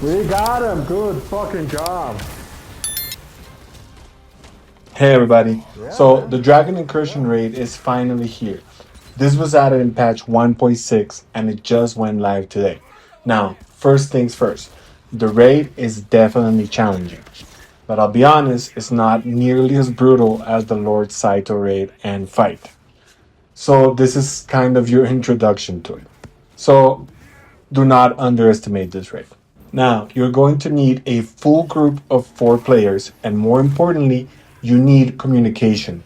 We got him. Good fucking job. Hey everybody. Yeah, So man. the Dragon Incursion Raid is finally here. This was added in patch 1.6 and it just went live today. Now, first things first, the raid is definitely challenging, but I'll be honest, it's not nearly as brutal as the Lord Saito raid and fight. So this is kind of your introduction to it. So do not underestimate this raid. Now, you're going to need a full group of 4 players, and more importantly, you need communication.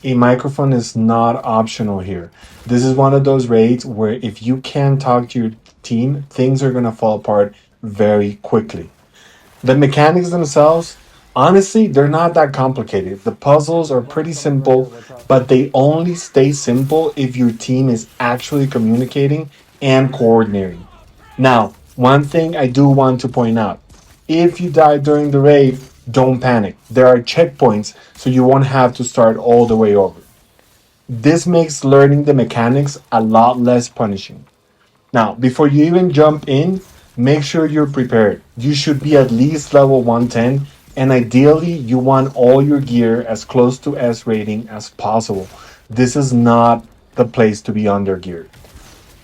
A microphone is not optional here. This is one of those raids where if you can't talk to your team, things are going to fall apart very quickly. The mechanics themselves, honestly, they're not that complicated. The puzzles are pretty What's up, Ranger? simple, What's up? but they only stay simple if your team is actually communicating and coordinating. Now, one thing I do want to point out, if you die during the raid, don't panic. There are checkpoints, so you won't have to start all the way over. This makes learning the mechanics a lot less punishing. Now, before you even jump in, make sure you're prepared. You should be at least level 110, and ideally, you want all your gear as close to S rating as possible. This is not the place to be under geared.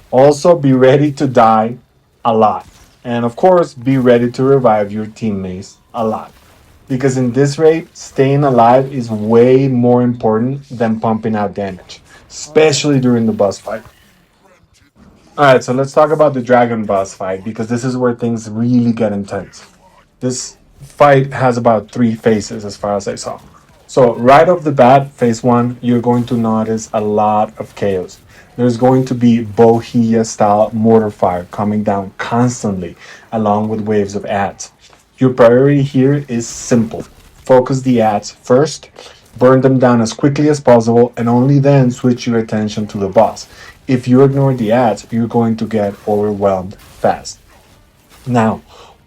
Also, be ready to die a lot. And of course, be ready to revive your teammates a lot. Because in this raid, staying alive is way more important than pumping out damage, All right, especially man. during the boss fight. Alright, so let's talk about the dragon boss fight because this is where things really get intense. This fight has about 3 phases as far as I saw. So, right off the bat, phase 1, you're going to notice a lot of chaos. There's going to be Bohemia style mortar fire coming down constantly, along with waves of ads. Your priority here is simple: focus the ads first, burn them down as quickly as possible, and only then switch your attention to the boss. If you ignore the ads, you're going to get overwhelmed fast. Now,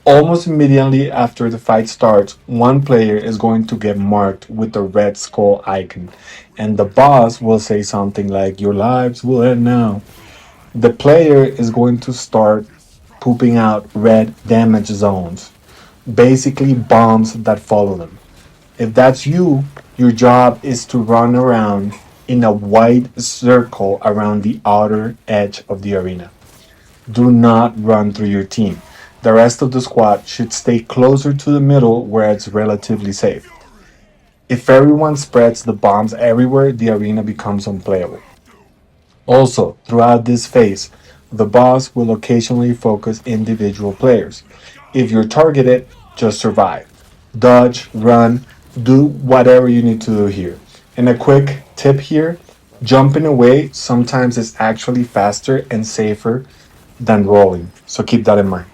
almost immediately after the fight starts, one player is going to get marked with the red skull icon, and the boss will say something like, "Your lives will end now." The player is going to start pooping out red damage zones, basically bombs that follow them. If that's you, your job is to run around in a wide circle around the outer edge of the arena. Do not run through your team. The rest of the squad should stay closer to the middle where it's relatively safe. If everyone spreads the bombs everywhere, the arena becomes unplayable. Also, throughout this phase, the boss will occasionally focus individual players. If you're targeted, just survive. Dodge, run, do whatever you need to do here. And a quick tip here: jumping away sometimes is actually faster and safer than rolling. So keep that in mind.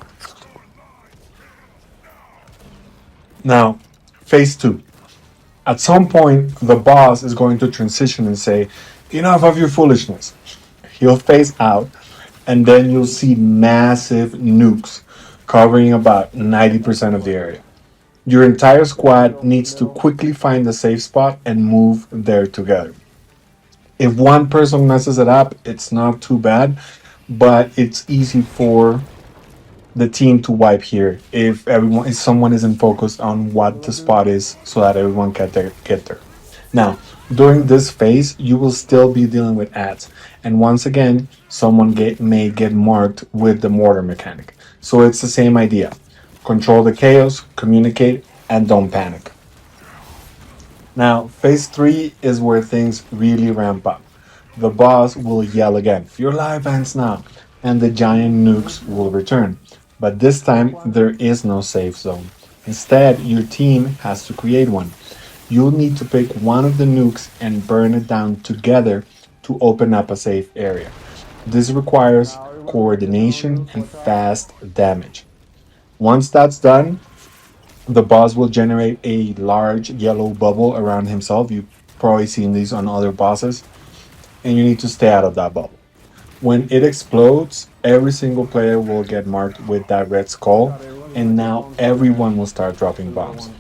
Now, phase 2. At some point, the boss is going to transition and say, "Enough of your foolishness." He'll phase out, and then you'll see massive nukes covering about 90% of the area. Your entire squad needs to quickly find a safe spot and move there together. If one person messes it up, it's not too bad, but it's easy for the team to wipe here if someone isn't focused on what the spot is so that everyone can get there. Now, during this phase, you will still be dealing with ads, and once again, may get marked with the mortar mechanic. So it's the same idea: control the chaos, communicate, and don't panic. Now, phase 3 is where things really ramp up. The boss will yell again, "Your life ends now," and the giant nukes will return. But this time, there is no safe zone. Instead, your team has to create one. You'll need to pick one of the nukes and burn it down together to open up a safe area. This requires Now everyone ready to go, coordination dudes? and What's up? fast damage. Once that's done, the boss will generate a large yellow bubble around himself. You've probably seen these on other bosses, and you need to stay out of that bubble. When it explodes, every single player will get marked with that red skull, God, everyone's and ready. now Everyone's ready, man. everyone will start dropping Let's do bombs. one.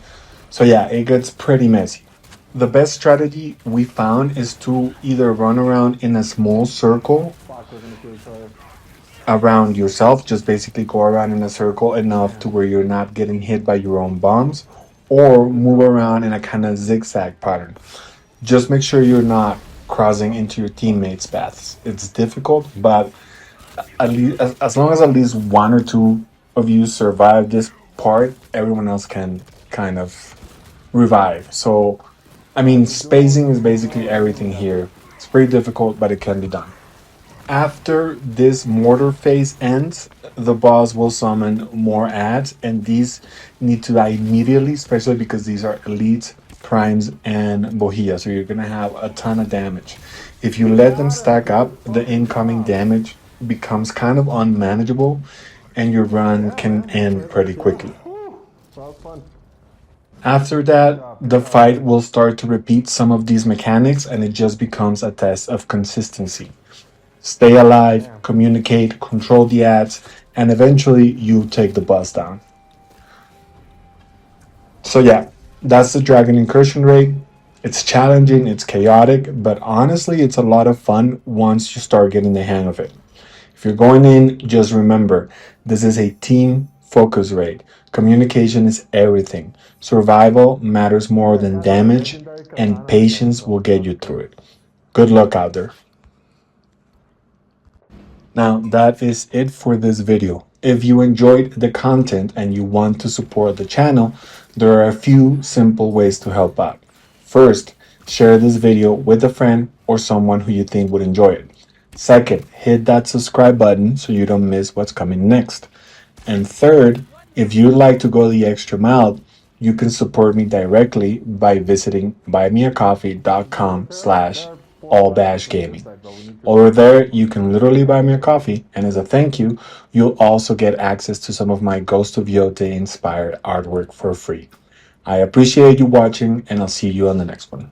So, yeah, it gets pretty messy. The best strategy we found is to either run around in a small circle Fuck, we're gonna kill each other. around yourself. Just basically go around in a circle enough to where you're not getting hit by your own bombs, or move around in a kind of zigzag pattern. Just make sure you're not crossing into your teammates' paths. It's difficult, but at least as long as at least one or two of you survive this part, everyone else can kind of revive. So, I mean, spacing is basically everything here. It's pretty difficult, but it can be done. After this mortar phase ends, the boss will summon more ads, and these need to die immediately, especially because these are elites, primes, and bohia. So you're gonna have a ton of damage. If you let them stack up, the incoming damage becomes kind of unmanageable, and your run can end pretty quickly. That was fun. After that, the fight will start to repeat some of these mechanics, and it just becomes a test of consistency. Stay alive, communicate, control the ads, and eventually you take the boss down. So yeah, that's the Dragon Incursion Raid. It's challenging, it's chaotic, but honestly, it's a lot of fun once you start getting the hang of it. If you're going in, just remember this is a team focus raid. Communication is everything. Survival matters more than damage, and patience will get you through it. Good luck out there. Now, that is it for this video. If you enjoyed the content and you want to support the channel, there are a few simple ways to help out. First, share this video with a friend or someone who you think would enjoy it. Second, hit that subscribe button so you don't miss what's coming next. And third, if you'd like to go the extra mile, you can support me directly by visiting buymeacoffee.com/allbashgaming. Over there, you can literally buy me a coffee, and as a thank you, you'll also get access to some of my Ghost of Yote inspired artwork for free. I appreciate you watching, and I'll see you on the next one.